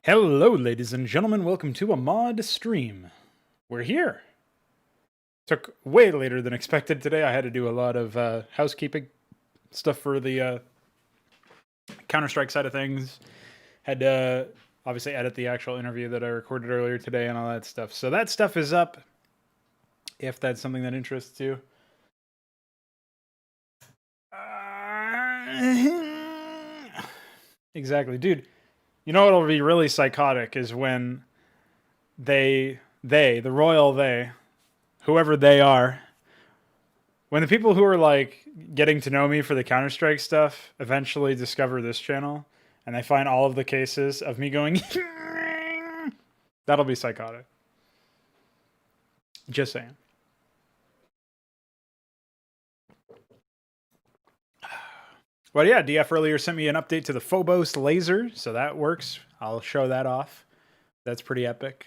Hello, ladies and gentlemen. Welcome to a mod stream. We're here. Took way later than expected today. I had to do a lot of housekeeping stuff for the Counter-Strike side of things. Had to obviously edit the actual interview that I recorded earlier today and all that stuff. So that stuff is up, if that's something that interests you. Exactly. Dude, you know what'll be really psychotic is when the royal they, whoever they are, when the people who are like getting to know me for the Counter-Strike stuff eventually discover this channel and they find all of the cases of me going, that'll be psychotic. Just saying. But yeah, DF earlier sent me an update to the Phobos laser, so that works. I'll show that off. That's pretty epic.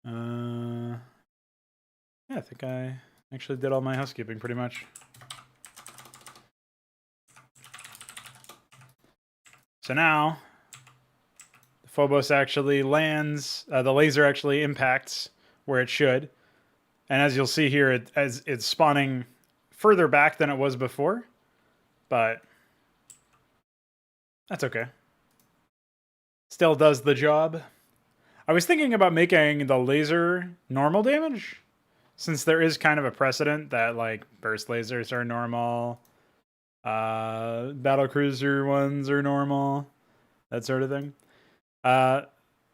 Yeah, I think I actually did all my housekeeping pretty much. So now, the Phobos actually lands, the laser actually impacts where it should. And as you'll see here, it's spawning further back than it was before. But that's okay. Still does the job. I was thinking about making the laser normal damage, since there is kind of a precedent that like burst lasers are normal, battlecruiser ones are normal, that sort of thing.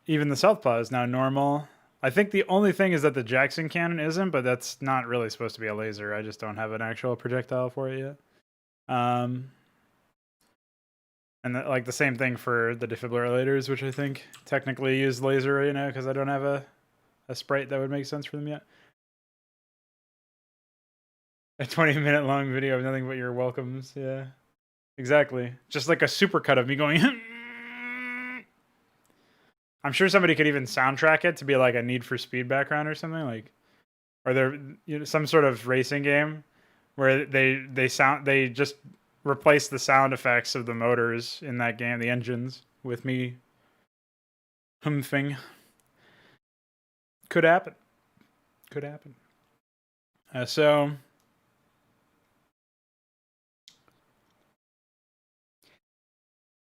Even the Southpaw is now normal. I think the only thing is that the Jackson cannon isn't, but that's not really supposed to be a laser. I just don't have an actual projectile for it yet. And like the same thing for the defibrillators, which I think technically use laser right now because I don't have a sprite that would make sense for them yet. A 20-minute long video of nothing but your welcomes. Yeah, exactly. Just like a supercut of me going. I'm sure somebody could even soundtrack it to be like a Need for Speed background or something. Like, or there some sort of racing game where they just replace the sound effects of the motors in that game, the engines, with me humping. Could happen. Could happen. So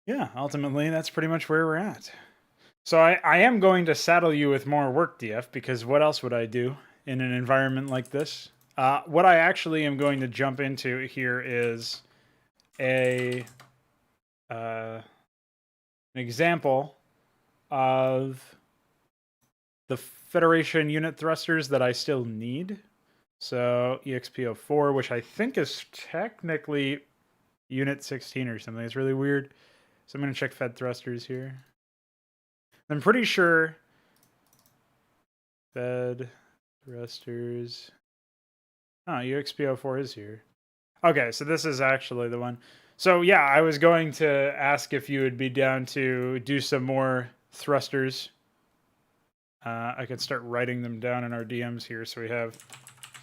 yeah, ultimately that's pretty much where we're at. So I am going to saddle you with more work, DF, because what else would I do in an environment like this? What I actually am going to jump into here is an example of the Federation unit thrusters that I still need. So EXP04, which I think is technically unit 16 or something. It's really weird. So I'm going to check Fed thrusters here. I'm pretty sure Fed thrusters. Oh, UXP04 is here. Okay, so this is actually the one. So yeah, I was going to ask if you would be down to do some more thrusters. I could start writing them down in our DMs here. So we have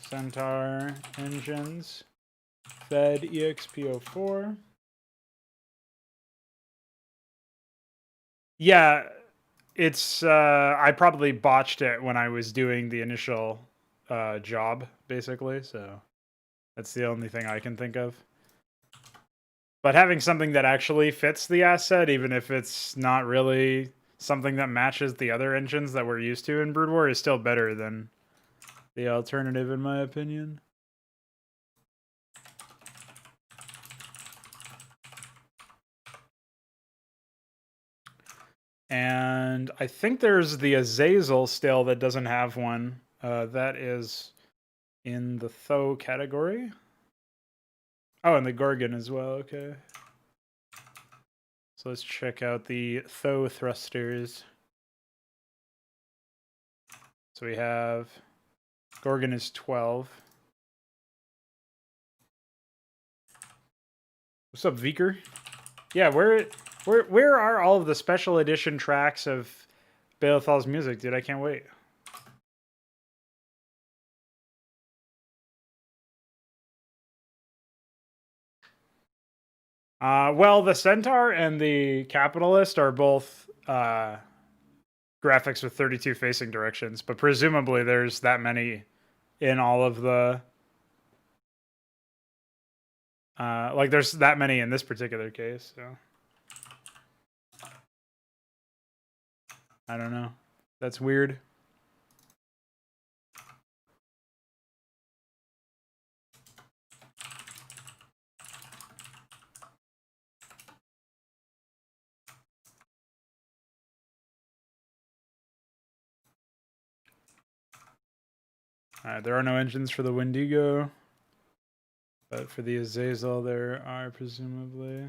Centaur engines, Fed EXP04. Yeah, it's I probably botched it when I was doing the initial job, basically. So that's the only thing I can think of. But having something that actually fits the asset, even if it's not really something that matches the other engines that we're used to in Brood War, is still better than the alternative, in my opinion. And I think there's the Azazel still that doesn't have one. That is in the Tho category. Oh, and the Gorgon as well, okay. So let's check out the Tho thrusters. So we have Gorgon is 12. What's up, Viker? Yeah, where are all of the special edition tracks of Balathal's music, dude? I can't wait. Well, the Centaur and the Capitalist are both graphics with 32 facing directions, but presumably there's that many in all of the like there's that many in this particular case, so I don't know. That's weird. Alright, there are no engines for the Wendigo, but for the Azazel there are presumably.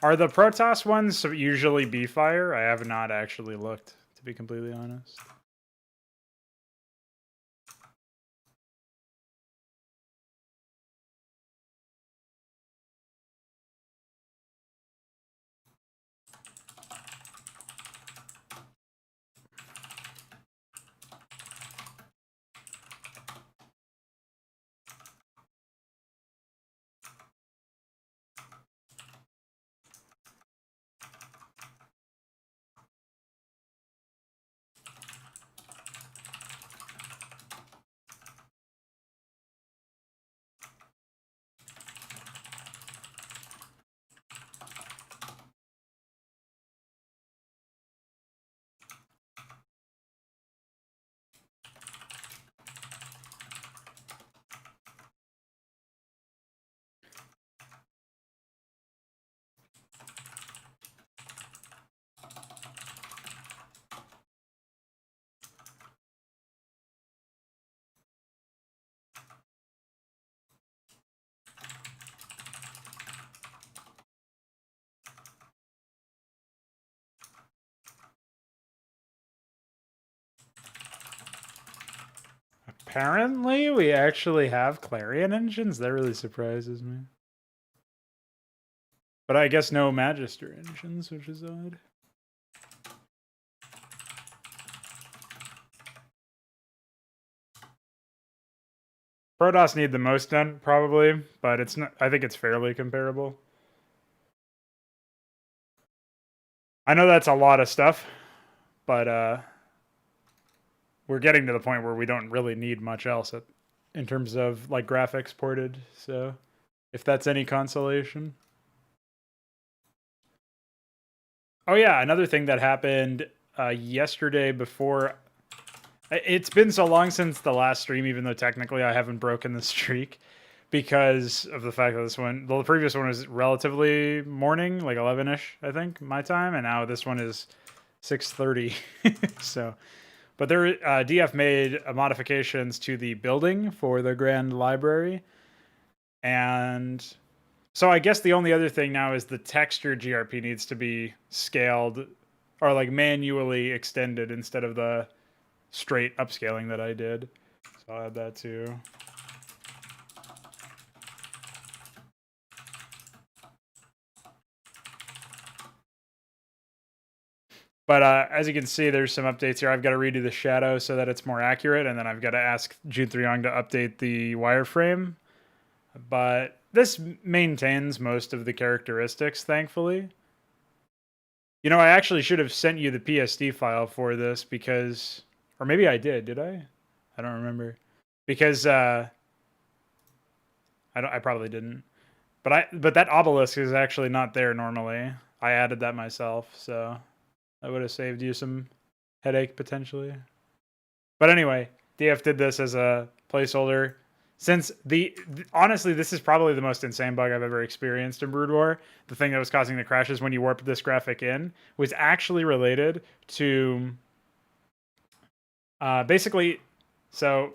Are the Protoss ones usually B-Fire? I have not actually looked, to be completely honest. Apparently, we actually have Clarion engines? That really surprises me. But I guess no Magister engines, which is odd. Protoss need the most done, probably, but it's not. I think it's fairly comparable. I know that's a lot of stuff, but we're getting to the point where we don't really need much else in terms of like graphics ported. So, if that's any consolation. Oh yeah, another thing that happened yesterday before. It's been so long since the last stream, even though technically I haven't broken the streak, because of the fact that the previous one was relatively morning, like 11ish, I think, my time, and now this one is 6:30. So, but DF made modifications to the building for the Grand Library, and so I guess the only other thing now is the texture GRP needs to be scaled or like manually extended instead of the straight upscaling that I did. So I'll add that too. But as you can see, there's some updates here. I've got to redo the shadow so that it's more accurate, and then I've got to ask Jun3Young to update the wireframe. But this maintains most of the characteristics, thankfully. You know, I actually should have sent you the PSD file for this because... Or maybe I did I? I don't remember. Because I probably didn't. But that obelisk is actually not there normally. I added that myself, so that would have saved you some headache potentially. But anyway, DF did this as a placeholder. Since honestly, this is probably the most insane bug I've ever experienced in Brood War. The thing that was causing the crashes when you warped this graphic in was actually related to basically, so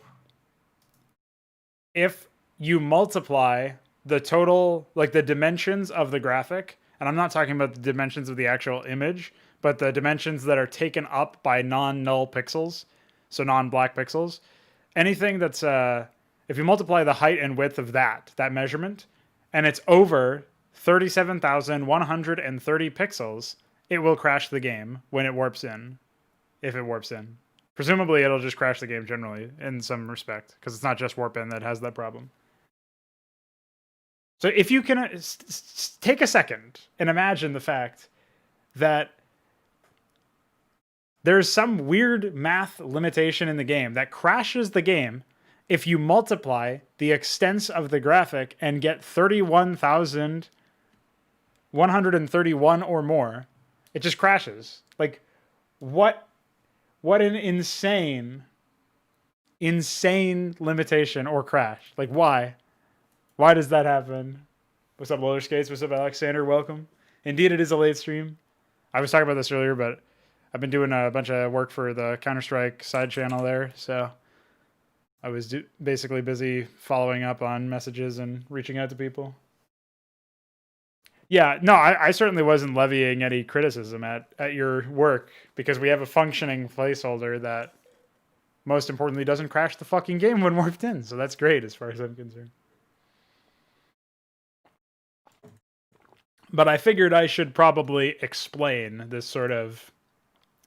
if you multiply the total, like the dimensions of the graphic, and I'm not talking about the dimensions of the actual image, but the dimensions that are taken up by non-null pixels, so non-black pixels, anything that's, if you multiply the height and width of that measurement, and it's over 37,130 pixels, it will crash the game when it warps in, if it warps in. Presumably, it'll just crash the game generally in some respect, because it's not just warp in that has that problem. So if you can take a second and imagine the fact that there's some weird math limitation in the game that crashes the game if you multiply the extents of the graphic and get 31,131 or more, it just crashes. Like, what an insane limitation or crash. Like, why? Why does that happen? What's up, Roller Skates? What's up, Alexander? Welcome. Indeed, it is a late stream. I was talking about this earlier, but I've been doing a bunch of work for the Counter-Strike side channel there, so I was basically busy following up on messages and reaching out to people. Yeah, no, I certainly wasn't levying any criticism at your work, because we have a functioning placeholder that, most importantly, doesn't crash the fucking game when warped in, so that's great as far as I'm concerned. But I figured I should probably explain this sort of,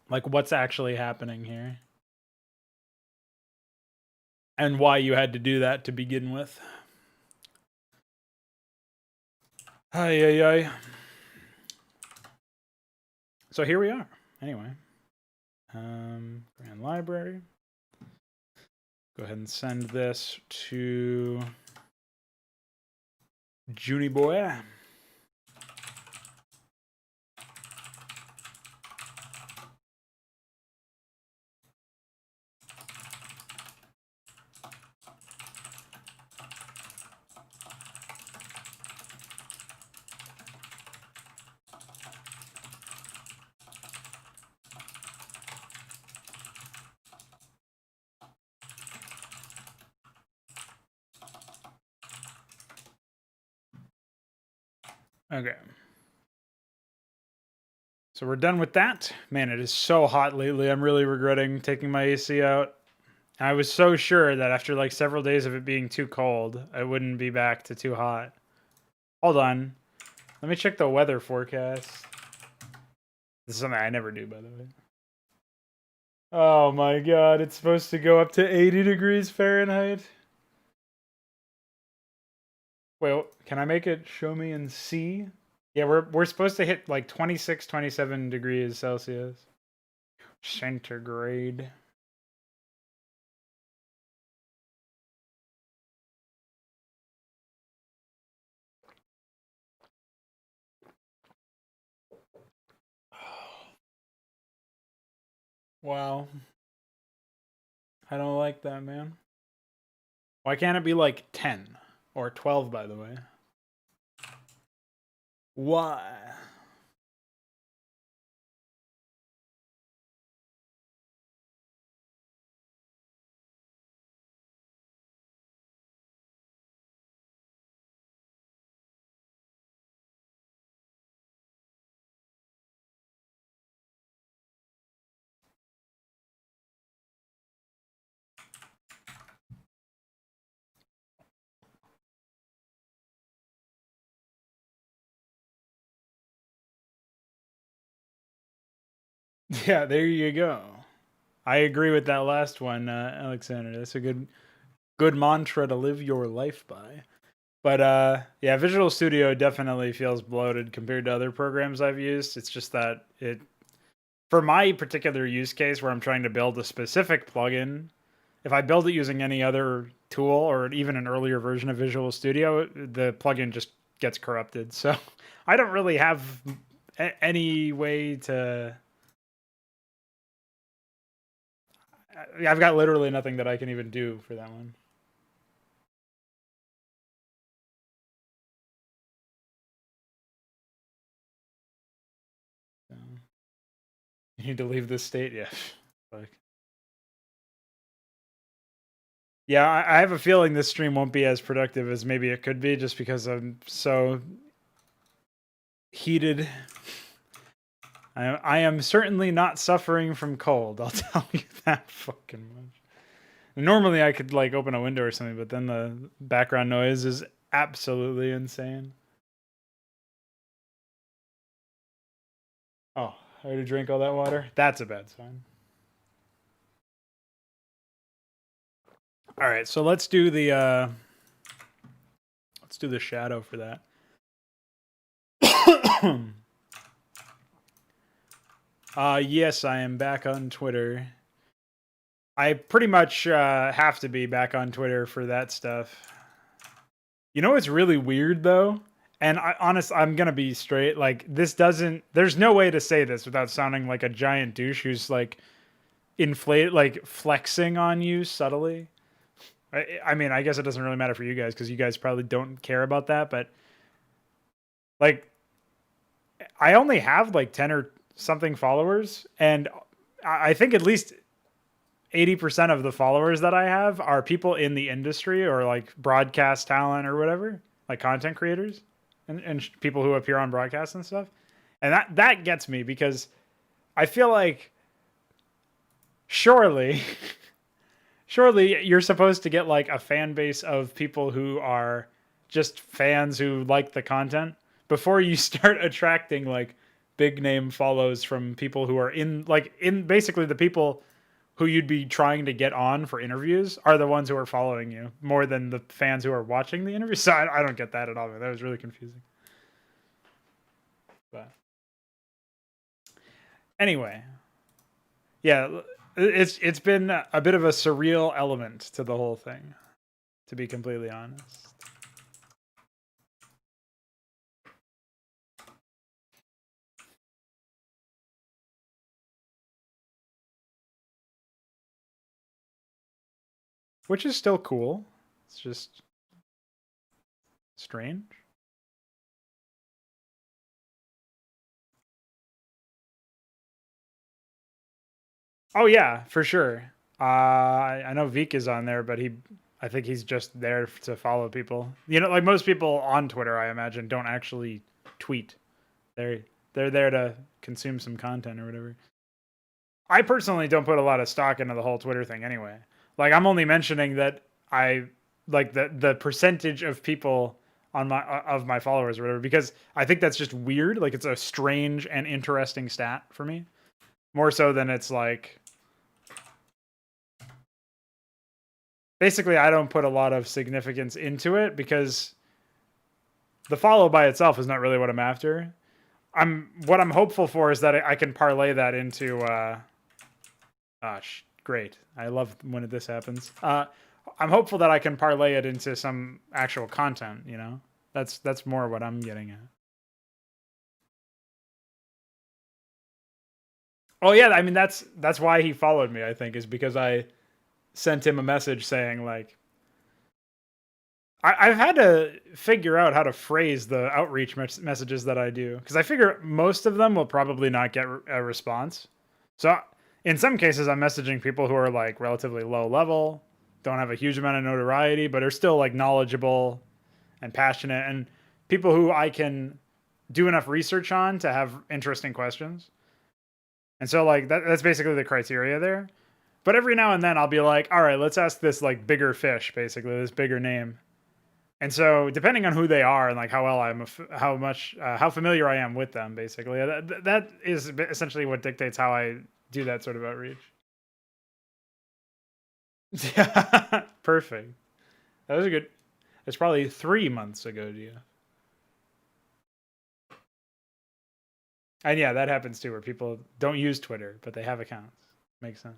like, what's actually happening here. And why you had to do that to begin with. Ay. So here we are. Anyway. Grand library. Go ahead and send this to Junie Boy. Okay. So we're done with that. Man, it is so hot lately. I'm really regretting taking my AC out. I was so sure that after like several days of it being too cold, I wouldn't be back to too hot. Hold on. Let me check the weather forecast. This is something I never do, by the way. Oh my god, it's supposed to go up to 80 degrees Fahrenheit. Wait, can I make it show me in C? Yeah, we're supposed to hit like 26, 27 degrees Celsius. Centigrade. Wow. I don't like that, man. Why can't it be like 10 or 12, by the way? Why? Yeah, there you go. I agree with that last one, Alexander. That's a good mantra to live your life by. But yeah, Visual Studio definitely feels bloated compared to other programs I've used. It's just that for my particular use case where I'm trying to build a specific plugin, if I build it using any other tool or even an earlier version of Visual Studio, the plugin just gets corrupted. So I don't really have any way to... I've got literally nothing that I can even do for that one. So, you need to leave this state? Yeah. Like, yeah, I have a feeling this stream won't be as productive as maybe it could be, just because I'm so heated. I am certainly not suffering from cold, I'll tell you that fucking much. Normally I could like open a window or something, but then the background noise is absolutely insane. Oh, I had to drink all that water. That's a bad sign. All right, so let's do the shadow for that. Yes, I am back on Twitter. I pretty much have to be back on Twitter for that stuff. You know what's really weird though? And I'm gonna be straight. Like this doesn't. There's no way to say this without sounding like a giant douche who's like like flexing on you subtly. I mean, I guess it doesn't really matter for you guys because you guys probably don't care about that. But like, I only have like 10 or something followers, and I think at least 80% of the followers that I have are people in the industry or like broadcast talent or whatever, like content creators and people who appear on broadcasts and stuff. And that gets me because I feel like surely surely you're supposed to get like a fan base of people who are just fans who like the content before you start attracting like big name follows from people who are in basically the people who you'd be trying to get on for interviews are the ones who are following you more than the fans who are watching the interview. So I don't get that at all. That was really confusing. But anyway, yeah, it's been a bit of a surreal element to the whole thing, to be completely honest. Which is still cool. It's just strange. Oh yeah, for sure. I know Veek is on there, but I think he's just there to follow people. You know, like most people on Twitter, I imagine, don't actually tweet. They're they're there to consume some content or whatever. I personally don't put a lot of stock into the whole Twitter thing anyway. Like I'm only mentioning that I like the percentage of people on my of my followers or whatever because I think that's just weird. Like it's a strange and interesting stat for me. More so than it's like basically I don't put a lot of significance into it because the follow by itself is not really what I'm after. What I'm hopeful for is that I can parlay that into great. I love when this happens. I'm hopeful that I can parlay it into some actual content, you know? That's more what I'm getting at. Oh yeah, I mean that's why he followed me, I think, is because I sent him a message saying like I've had to figure out how to phrase the outreach messages that I do because I figure most of them will probably not get a response. So in some cases, I'm messaging people who are like relatively low level, don't have a huge amount of notoriety, but are still like knowledgeable and passionate, and people who I can do enough research on to have interesting questions. And so like that's basically the criteria there. But every now and then I'll be like, all right, let's ask this like bigger fish, basically this bigger name. And so, depending on who they are and like how well how familiar I am with them, basically, that is essentially what dictates how I do that sort of outreach. Yeah, perfect. That was a good. It's probably 3 months ago, to you. And yeah, that happens too, where people don't use Twitter, but they have accounts. Makes sense.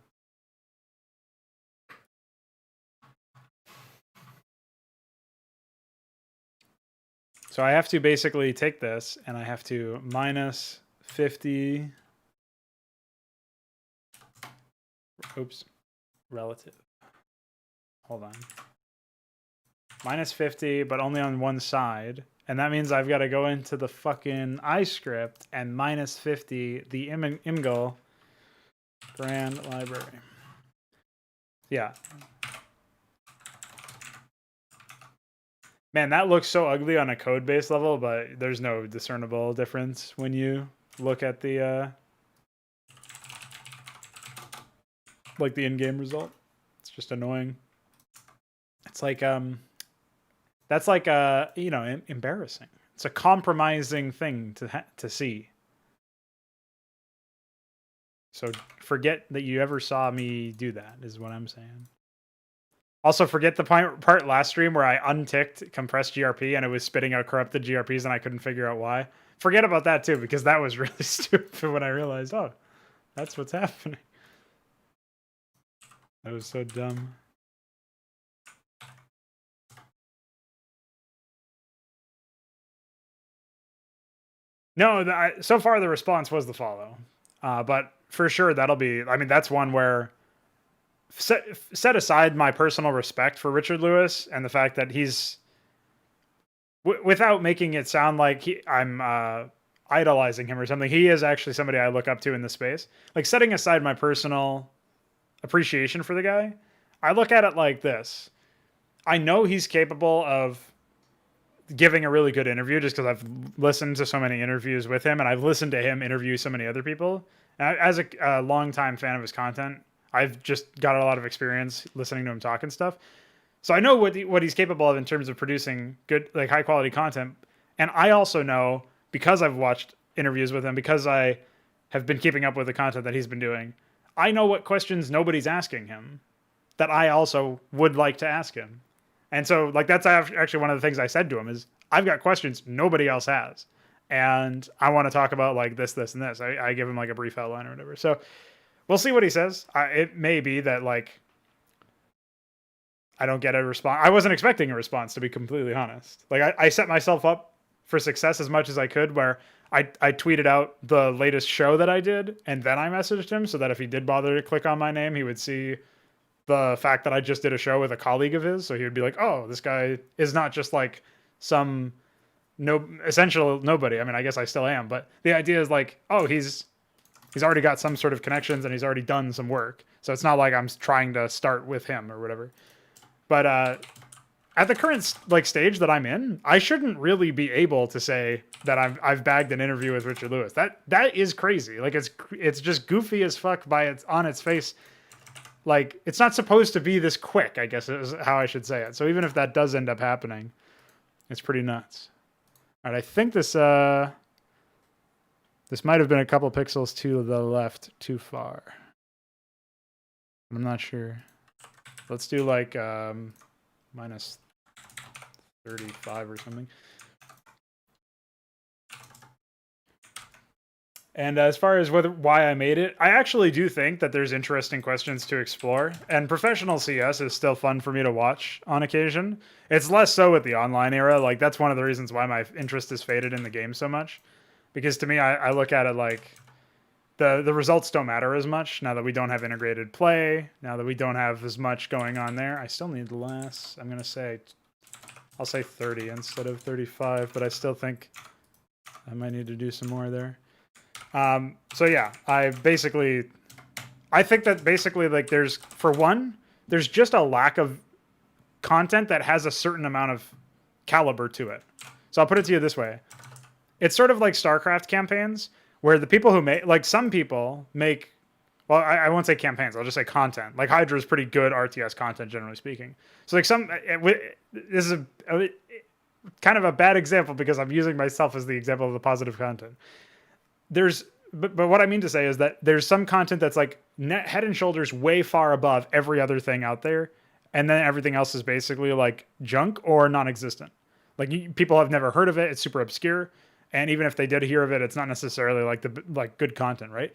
So I have to basically take this and I have to minus 50. Oops, relative. Hold on. Minus 50, but only on one side. And that means I've got to go into the fucking iScript and minus 50 the imgl grand library. Yeah. Man, that looks so ugly on a code base level, but there's no discernible difference when you look at the like the in-game result. It's just annoying. It's like that's like you know, embarrassing. It's a compromising thing to see. So forget that you ever saw me do that, is what I'm saying. Also, forget the part last stream where I unticked compressed GRP and it was spitting out corrupted GRPs and I couldn't figure out why. Forget about that too, because that was really stupid when I realized, oh, that's what's happening. That was so dumb. No, so far the response was the follow. But for sure, that'll be, I mean, that's one where set aside my personal respect for Richard Lewis and the fact that he's, without making it sound like I'm idolizing him or something, he is actually somebody I look up to in the space. Like, setting aside my personal appreciation for the guy, I look at it like this. I know he's capable of giving a really good interview just because I've listened to so many interviews with him and I've listened to him interview so many other people. And as a longtime fan of his content, I've just got a lot of experience listening to him talk and stuff. So I know what he's capable of in terms of producing good, like, high quality content. And I also know, because I've watched interviews with him, because I have been keeping up with the content that he's been doing, I know what questions nobody's asking him that I also would like to ask him. And so, like, that's actually one of the things I said to him is, I've got questions nobody else has. And I want to talk about, like, this, and this. I give him, like, a brief outline or whatever. So we'll see what he says. It may be that, like, I don't get a response. I wasn't expecting a response, to be completely honest. Like, I set myself up for success as much as I could, where I tweeted out the latest show that I did, and then I messaged him so that if he did bother to click on my name, he would see the fact that I just did a show with a colleague of his. So he would be like, oh, this guy is not just like some essential nobody. I mean, I guess I still am, but the idea is like, oh, he's already got some sort of connections and he's already done some work. So it's not like I'm trying to start with him or whatever. But at the current, like, stage that I'm in, I shouldn't really be able to say that I've bagged an interview with Richard Lewis. That is crazy. Like, it's just goofy as fuck on its face. Like, it's not supposed to be this quick, I guess is how I should say it. So even if that does end up happening, it's pretty nuts. All right, I think this might have been a couple pixels to the left too far. I'm not sure. Let's do like minus 35 or something. And as far as why I made it, I actually do think that there's interesting questions to explore. And professional CS is still fun for me to watch on occasion. It's less so with the online era. Like, that's one of the reasons why my interest is faded in the game so much. Because to me, I look at it like the results don't matter as much now that we don't have integrated play, now that we don't have as much going on there. I still need less. I'm going to say, I'll say 30 instead of 35, but I still think I might need to do some more there. So yeah, I think that basically, like, there's just a lack of content that has a certain amount of caliber to it. So I'll put it to you this way. It's sort of like Starcraft campaigns, where the people who make, like, some people make, well, I won't say campaigns, I'll just say content. Like, HYDRA is pretty good RTS content, generally speaking. So, like, this is kind of a bad example because I'm using myself as the example of the positive content. But what I mean to say is that there's some content that's like head and shoulders way far above every other thing out there, and then everything else is basically like junk or non-existent. Like, people have never heard of it. It's super obscure, and even if they did hear of it, it's not necessarily like good content, right?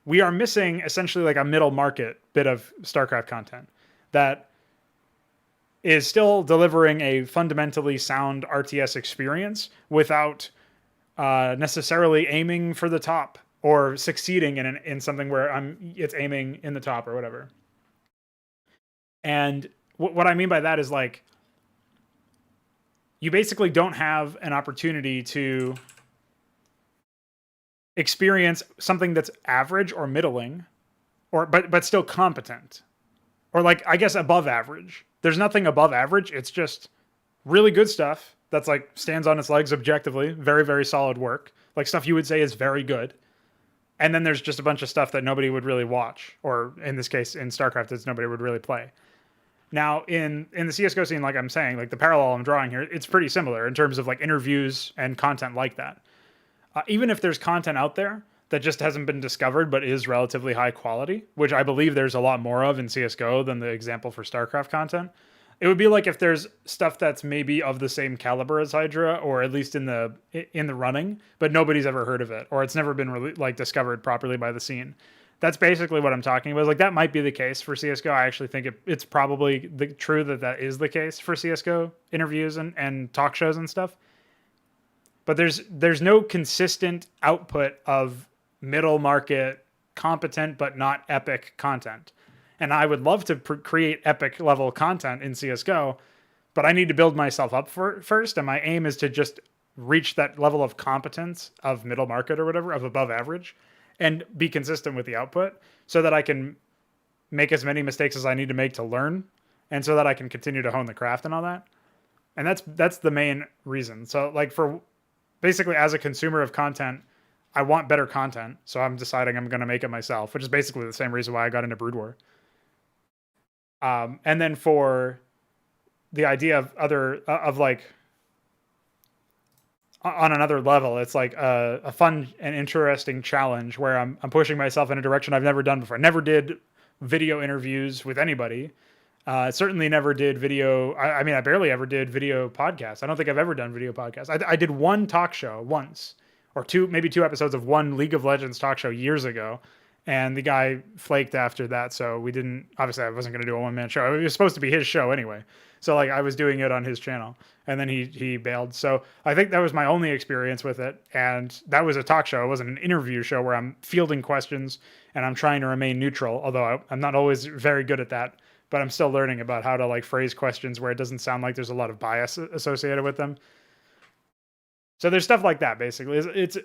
We are missing essentially like a middle market bit of StarCraft content that is still delivering a fundamentally sound RTS experience without necessarily aiming for the top or succeeding in something where it's aiming in the top or whatever. And what I mean by that is, like, you basically don't have an opportunity to experience something that's average or middling, but still competent, or, like, I guess above average. There's nothing above average. It's just really good stuff that's, like, stands on its legs objectively, very, very solid work, like stuff you would say is very good. And then there's just a bunch of stuff that nobody would really watch, or in this case, in StarCraft, it's nobody would really play. Now, in the CSGO scene, like I'm saying, like, the parallel I'm drawing here, it's pretty similar in terms of, like, interviews and content like that. Even if there's content out there that just hasn't been discovered but is relatively high quality, which I believe there's a lot more of in CSGO than the example for Starcraft content. It would be like if there's stuff that's maybe of the same caliber as HYDRA, or at least in the running, but nobody's ever heard of it, or it's never been really like discovered properly by the scene. That's basically what I'm talking about. Like that might be the case for CS:GO. I actually think it's probably true that that is the case for CS:GO interviews and talk shows and stuff. But there's no consistent output of middle market competent but not epic content. And I would love to create epic level content in CSGO, but I need to build myself up first. And my aim is to just reach that level of competence of middle market or whatever, of above average, and be consistent with the output so that I can make as many mistakes as I need to make to learn, and so that I can continue to hone the craft and all that. And that's the main reason. So like for basically as a consumer of content, I want better content. So I'm deciding I'm going to make it myself, which is basically the same reason why I got into Brood War. And then for the idea of like on another level, it's like a fun and interesting challenge where I'm pushing myself in a direction I've never done before. I never did video interviews with anybody. Certainly never did video. I mean, I barely ever did video podcasts. I don't think I've ever done video podcasts. I did one talk show once, or maybe two episodes of one League of Legends talk show years ago. And the guy flaked after that, so we didn't. Obviously, I wasn't going to do a one-man show. It was supposed to be his show anyway, so like I was doing it on his channel, and then he bailed. So I think that was my only experience with it, and that was a talk show. It wasn't an interview show where I'm fielding questions and I'm trying to remain neutral. Although I'm not always very good at that, but I'm still learning about how to like phrase questions where it doesn't sound like there's a lot of bias associated with them. So there's stuff like that. Basically, it's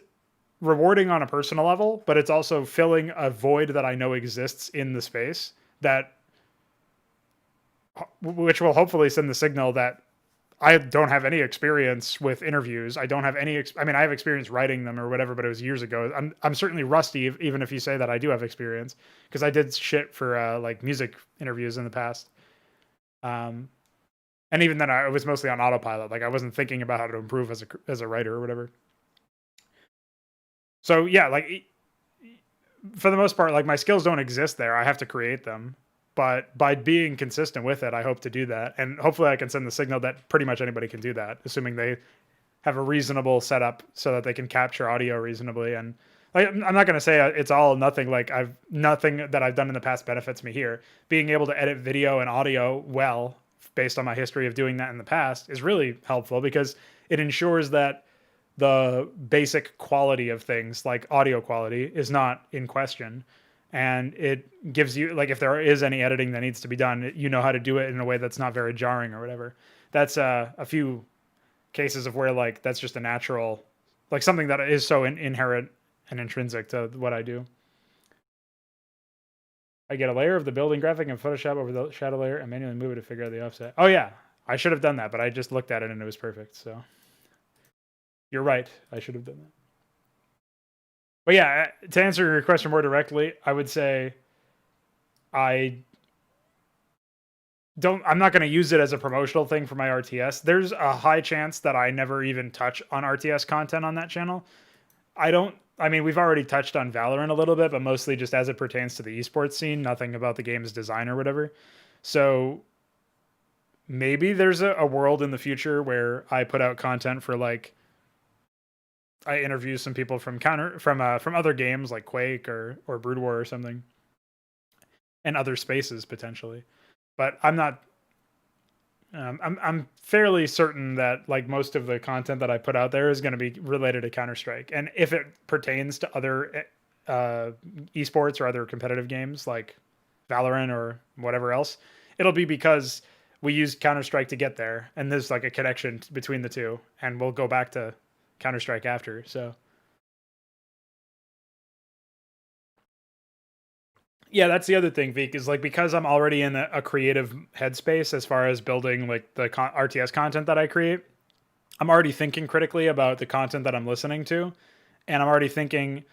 rewarding on a personal level, but it's also filling a void that I know exists in the space, which will hopefully send the signal that I don't have any experience with interviews. I don't have any. I mean, I have experience writing them or whatever, but it was years ago. I'm certainly rusty, even if you say that I do have experience, because I did shit for like music interviews in the past. And even then, I was mostly on autopilot. Like I wasn't thinking about how to improve as a writer or whatever. So yeah, like for the most part, like my skills don't exist there. I have to create them. But by being consistent with it, I hope to do that. And hopefully I can send the signal that pretty much anybody can do that, assuming they have a reasonable setup so that they can capture audio reasonably. And like, I'm not going to say it's all nothing. Like nothing that I've done in the past benefits me here. Being able to edit video and audio well, based on my history of doing that in the past, is really helpful because it ensures that the basic quality of things like audio quality is not in question. And it gives you, like, if there is any editing that needs to be done, you know how to do it in a way that's not very jarring or whatever. That's a few cases of where, like, that's just a natural, like, something that is so inherent and intrinsic to what I do. I get a layer of the building graphic in Photoshop over the shadow layer and manually move it to figure out the offset. Oh, yeah. I should have done that, but I just looked at it and it was perfect, so. You're right. I should have done that. But yeah, to answer your question more directly, I would say I'm not going to use it as a promotional thing for my RTS. There's a high chance that I never even touch on RTS content on that channel. I mean, we've already touched on Valorant a little bit, but mostly just as it pertains to the esports scene, nothing about the game's design or whatever. So maybe there's a world in the future where I put out content for like, I interview some people from other games like Quake or Brood War or something, and other spaces potentially. But I'm not. I'm fairly certain that like most of the content that I put out there is going to be related to Counter-Strike, and if it pertains to other esports or other competitive games like Valorant or whatever else, it'll be because we used Counter-Strike to get there, and there's like a connection between the two, and we'll go back to Counter-Strike after. So yeah, that's the other thing, Veek, is like because I'm already in a creative headspace as far as building like the RTS content that I create, I'm already thinking critically about the content that I'm listening to, and I'm already thinking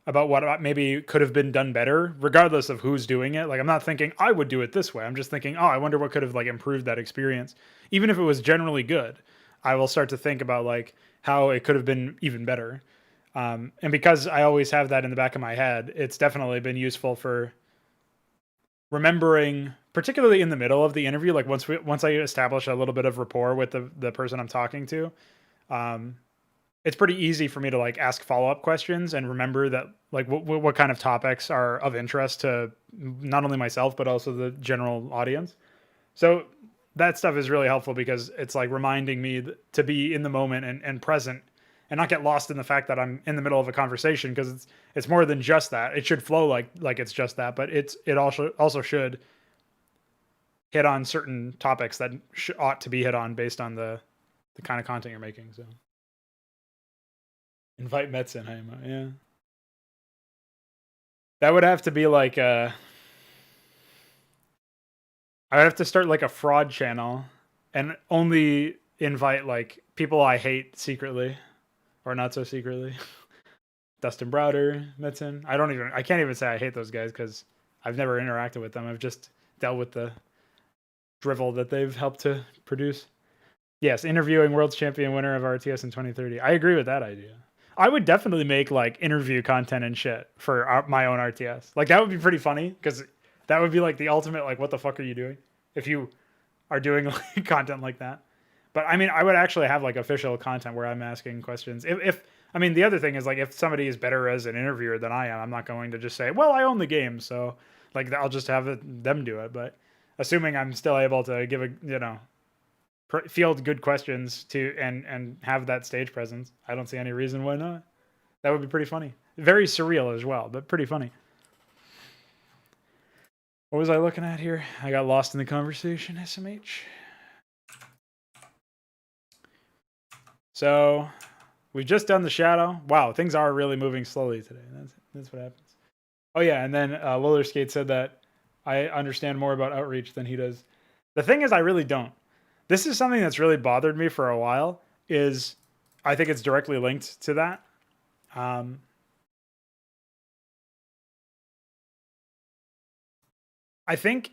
about what maybe could have been done better, regardless of who's doing it. Like I'm not thinking I would do it this way. I'm just thinking, oh, I wonder what could have like improved that experience. Even if it was generally good, I will start to think about like how it could have been even better. And because I always have that in the back of my head, it's definitely been useful for remembering, particularly in the middle of the interview, like once I establish a little bit of rapport with the person I'm talking to, it's pretty easy for me to like ask follow-up questions and remember that like what kind of topics are of interest to not only myself but also the general audience. So that stuff is really helpful because it's like reminding me to be in the moment and present and not get lost in the fact that I'm in the middle of a conversation, because it's more than just that. It should flow like it's just that, but it also should hit on certain topics that ought to be hit on based on the kind of content you're making. So invite Mets in, yeah. That would have to be like I would have to start like a fraud channel and only invite like people I hate secretly or not so secretly. Dustin Browder, Metzen. I can't even say I hate those guys because I've never interacted with them. I've just dealt with the drivel that they've helped to produce. Yes, interviewing world champion winner of RTS in 2030. I agree with that idea. I would definitely make like interview content and shit for my own RTS. Like that would be pretty funny because that would be like the ultimate like what the fuck are you doing if you are doing like content like that. But I mean, I would actually have like official content where I'm asking questions. If I mean, the other thing is like if somebody is better as an interviewer than I am, I'm not going to just say, well, I own the game, so like I'll just have them do it. But assuming I'm still able to give field good questions to and have that stage presence, I don't see any reason why not. That would be pretty funny. Very surreal as well, but pretty funny. What was I looking at here? I got lost in the conversation, SMH. So we've just done the shadow. Wow, things are really moving slowly today. That's what happens. Oh yeah, and then Roller Skate said that I understand more about outreach than he does. The thing is, I really don't. This is something that's really bothered me for a while. Is I think it's directly linked to that. I think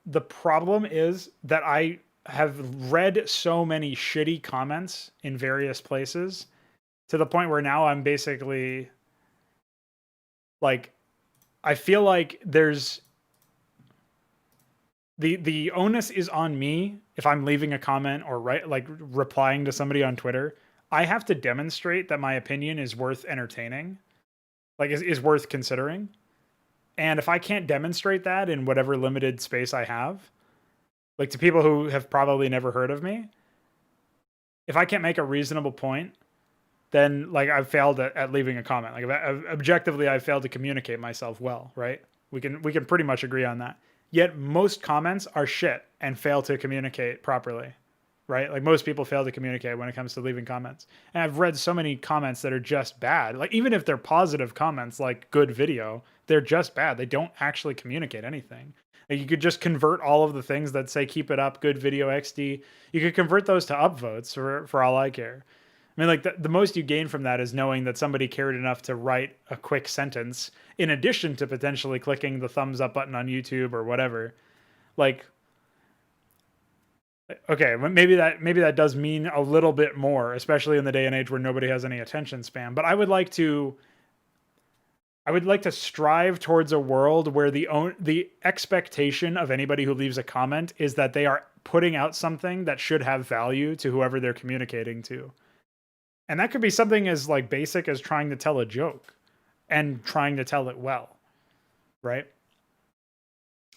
the problem is that I have read so many shitty comments in various places to the point where now I'm basically like, I feel like there's the onus is on me if I'm leaving a comment or replying to somebody on Twitter. I have to demonstrate that my opinion is worth entertaining, like is worth considering. And if I can't demonstrate that in whatever limited space I have, like to people who have probably never heard of me, if I can't make a reasonable point, then like I've failed at leaving a comment. Like objectively, I've failed to communicate myself well, right? We can pretty much agree on that. Yet most comments are shit and fail to communicate properly, right? Like most people fail to communicate when it comes to leaving comments. And I've read so many comments that are just bad. Like even if they're positive comments, like good video, they're just bad. They don't actually communicate anything. Like you could just convert all of the things that say keep it up, good video XD. You could convert those to upvotes for all I care. I mean, like the most you gain from that is knowing that somebody cared enough to write a quick sentence in addition to potentially clicking the thumbs up button on YouTube or whatever. Like, okay, maybe that does mean a little bit more, especially in the day and age where nobody has any attention span. But I would like to strive towards a world where the expectation of anybody who leaves a comment is that they are putting out something that should have value to whoever they're communicating to. And that could be something as like basic as trying to tell a joke and trying to tell it well, right?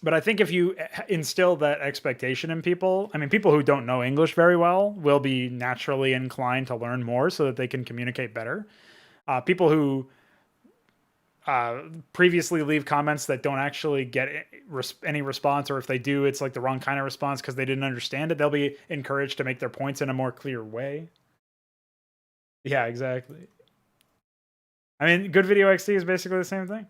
But I think if you instill that expectation in people, I mean, people who don't know English very well will be naturally inclined to learn more so that they can communicate better. People who previously leave comments that don't actually get any response, or if they do, it's like the wrong kind of response because they didn't understand it, they'll be encouraged to make their points in a more clear way. Yeah, exactly. I mean, good video XD is basically the same thing.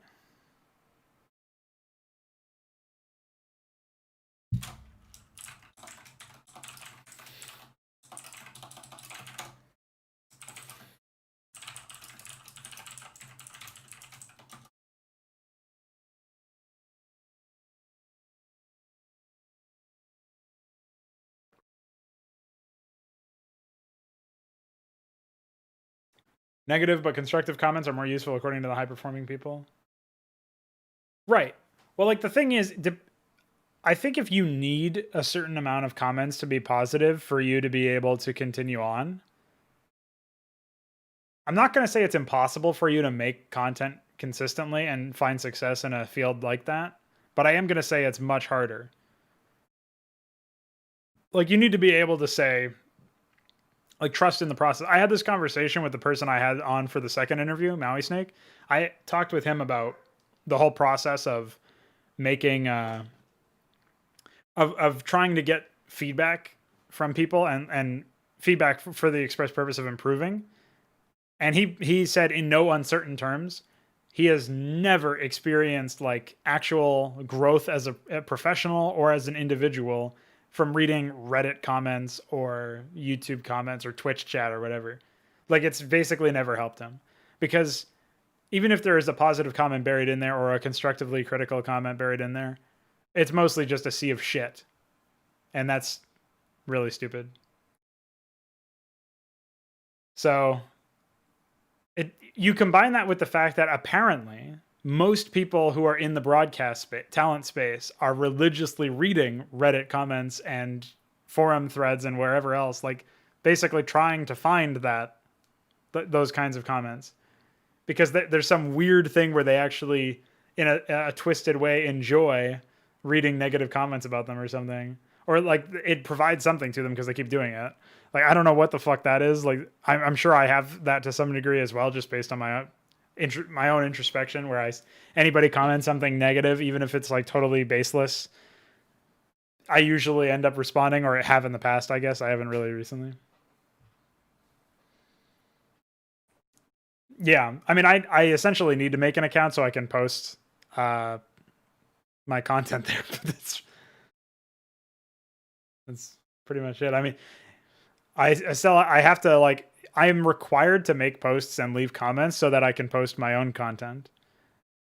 Negative but constructive comments are more useful according to the high-performing people. Right. Well, like the thing is, I think if you need a certain amount of comments to be positive for you to be able to continue on, I'm not going to say it's impossible for you to make content consistently and find success in a field like that, but I am going to say it's much harder. Like you need to be able to say, like, trust in the process. I had this conversation with the person I had on for the second interview, Maui Snake. I talked with him about the whole process of making of trying to get feedback from people and feedback for the express purpose of improving. And he said in no uncertain terms, he has never experienced like actual growth as a professional or as an individual from reading Reddit comments or YouTube comments or Twitch chat or whatever. Like it's basically never helped him, because even if there is a positive comment buried in there or a constructively critical comment buried in there, it's mostly just a sea of shit. And that's really stupid. So you combine that with the fact that apparently most people who are in the broadcast talent space are religiously reading Reddit comments and forum threads and wherever else, like basically trying to find those kinds of comments, because there's some weird thing where they actually, in a twisted way, enjoy reading negative comments about them or something, or like it provides something to them because they keep doing it. Like, I don't know what the fuck that is. Like, I'm sure I have that to some degree as well, just based on my own introspection, where anybody comments something negative, even if it's like totally baseless, I usually end up responding, or have in the past, I guess. I haven't really recently. Yeah. I mean, I essentially need to make an account so I can post my content there. But that's pretty much it. I mean, I have to, like, I'm required to make posts and leave comments so that I can post my own content.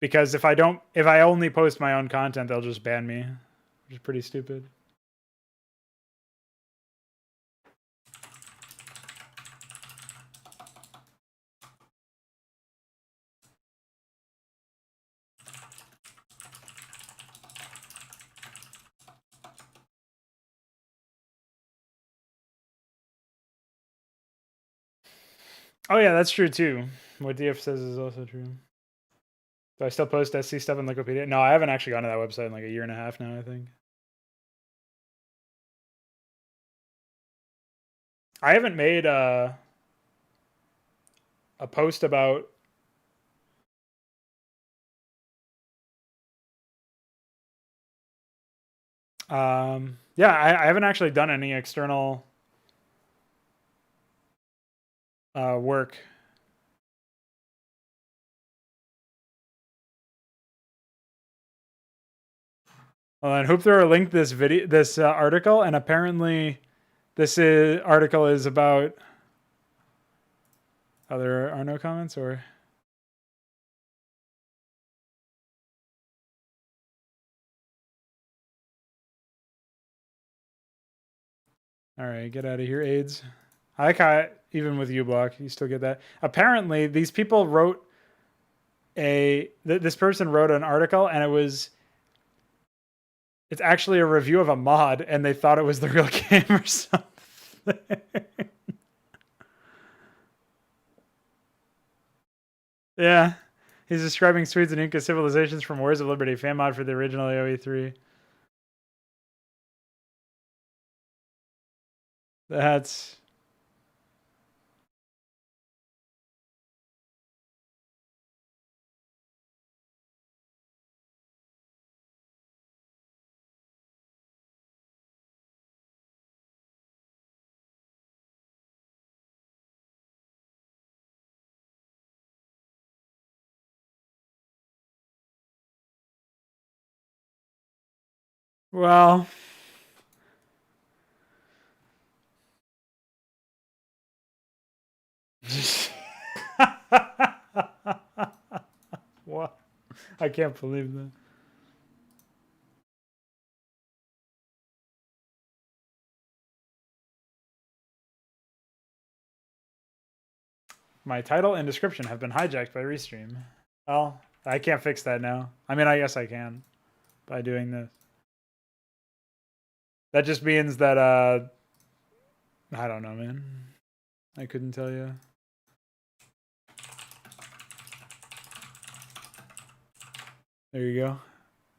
Because if I only post my own content, they'll just ban me, which is pretty stupid. Oh yeah, that's true too. What DF says is also true. Do I still post SC stuff in Wikipedia? No, I haven't actually gone to that website in like a year and a half now, I think. I haven't made a post about yeah, I haven't actually done any external work. Well, and Hoop Thrower linked this article, and apparently this article is about. Oh, there are no comments, or. All right, get out of here, AIDS. I like how, even with uBlock, you still get that. Apparently, these people wrote this person wrote an article, and it's actually a review of a mod, and they thought it was the real game or something. Yeah. He's describing Swedes and Inca civilizations from Wars of Liberty, fan mod for the original AoE3. That's. Well. What? I can't believe that. My title and description have been hijacked by Restream. Well, I can't fix that now. I mean, I guess I can by doing this. That just means that, I don't know, man. I couldn't tell you. There you go.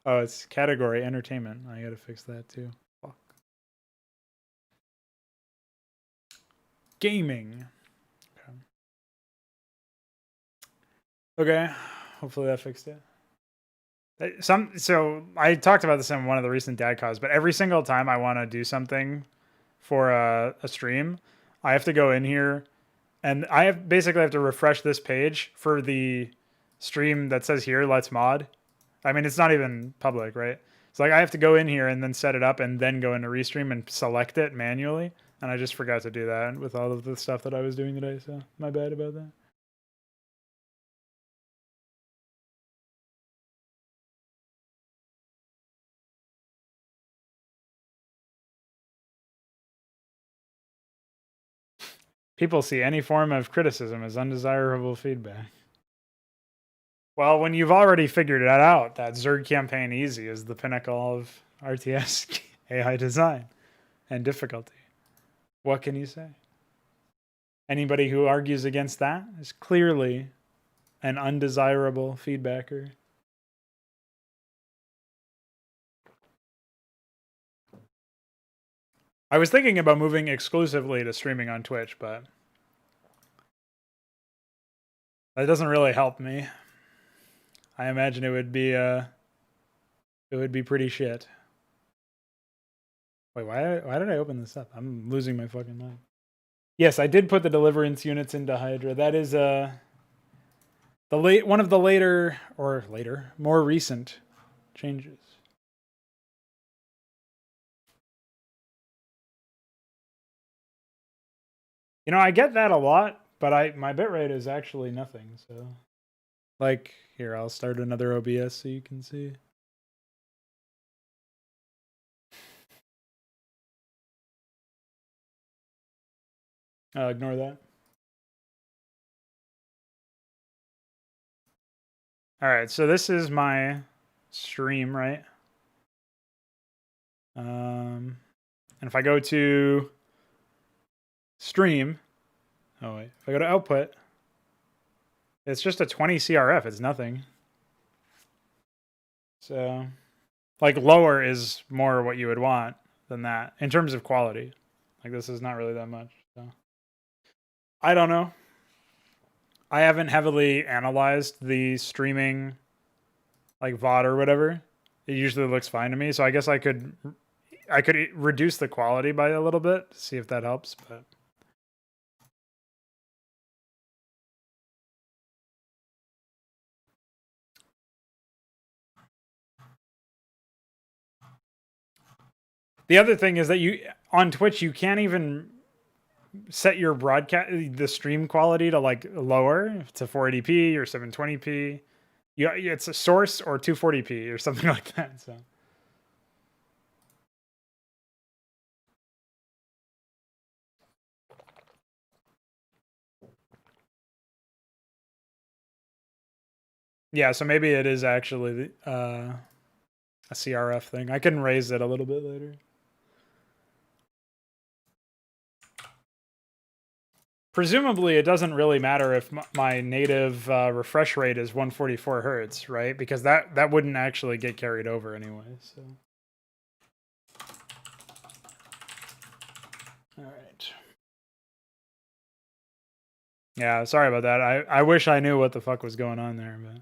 Oh, it's category entertainment. I gotta fix that too. Fuck. Gaming. Okay. Hopefully that fixed it. So I talked about this in one of the recent dad calls, but every single time I want to do something for a stream, I have to go in here and I basically have to refresh this page for the stream that says here, let's mod. I mean, it's not even public, right? It's like I have to go in here and then set it up and then go into Restream and select it manually. And I just forgot to do that with all of the stuff that I was doing today. So my bad about that. People see any form of criticism as undesirable feedback. Well, when you've already figured it out, that Zerg campaign easy is the pinnacle of RTS AI design and difficulty. What can you say? Anybody who argues against that is clearly an undesirable feedbacker. I was thinking about moving exclusively to streaming on Twitch, but that doesn't really help me. I imagine it would be pretty shit. Wait, why did I open this up? I'm losing my fucking mind. Yes, I did put the deliverance units into HYDRA. That is one of the more recent changes. You know, I get that a lot, but my bitrate is actually nothing, so like here, I'll start another OBS so you can see. Ignore that. All right, so this is my stream, right? And if I go to stream, oh wait, if I go to output, it's just a 20 CRF. It's nothing. So, like lower is more what you would want than that in terms of quality. Like this is not really that much. So, I don't know. I haven't heavily analyzed the streaming, like VOD or whatever. It usually looks fine to me. So I guess I could reduce the quality by a little bit to see if that helps. But the other thing is that on Twitch you can't even set your the stream quality to like lower to 480p or 720p. It's a source or 240p or something like that. So. Yeah, so maybe it is actually a CRF thing. I can raise it a little bit later. Presumably, it doesn't really matter if my native refresh rate is 144 hertz, right? Because that wouldn't actually get carried over anyway. So, all right. Yeah, sorry about that. I wish I knew what the fuck was going on there, but.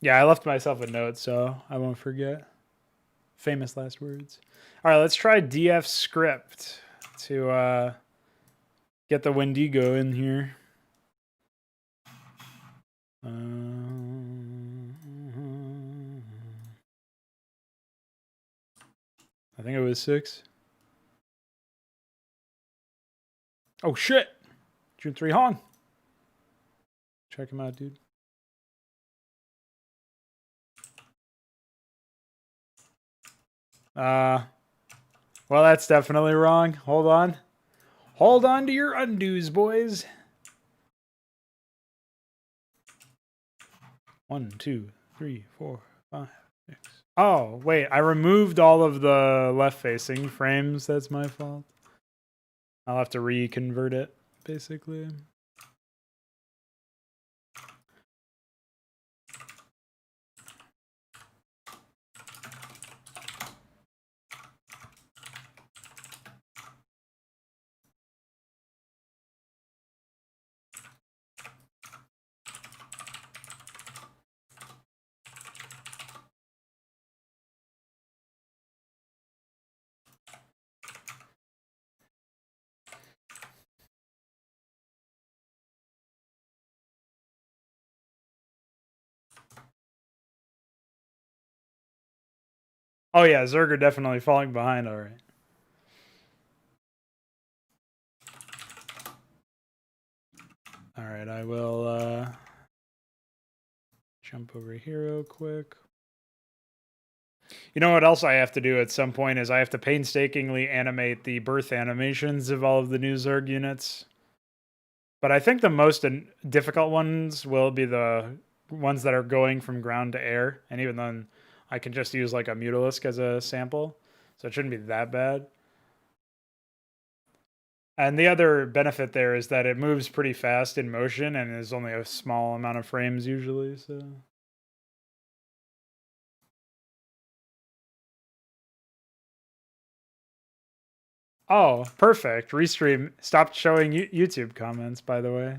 Yeah, I left myself a note, so I won't forget. Famous last words. All right, let's try DF script to get the Wendigo in here. I think it was 6. Oh shit! June 3 Hong. Check him out, dude. Well, that's definitely wrong. Hold on. Hold on to your undoes, boys. 1, 2, 3, 4, 5, 6. Oh, wait. I removed all of the left-facing frames. That's my fault. I'll have to reconvert it, basically. Oh yeah, Zerger definitely falling behind. All right. All right, I will jump over here real quick. You know what else I have to do at some point is I have to painstakingly animate the birth animations of all of the new Zerg units. But I think the most difficult ones will be the ones that are going from ground to air. And even then, I can just use like a Mutalisk as a sample. So it shouldn't be that bad. And the other benefit there is that it moves pretty fast in motion and is only a small amount of frames usually. So. Oh, perfect. Restream stopped showing YouTube comments, by the way.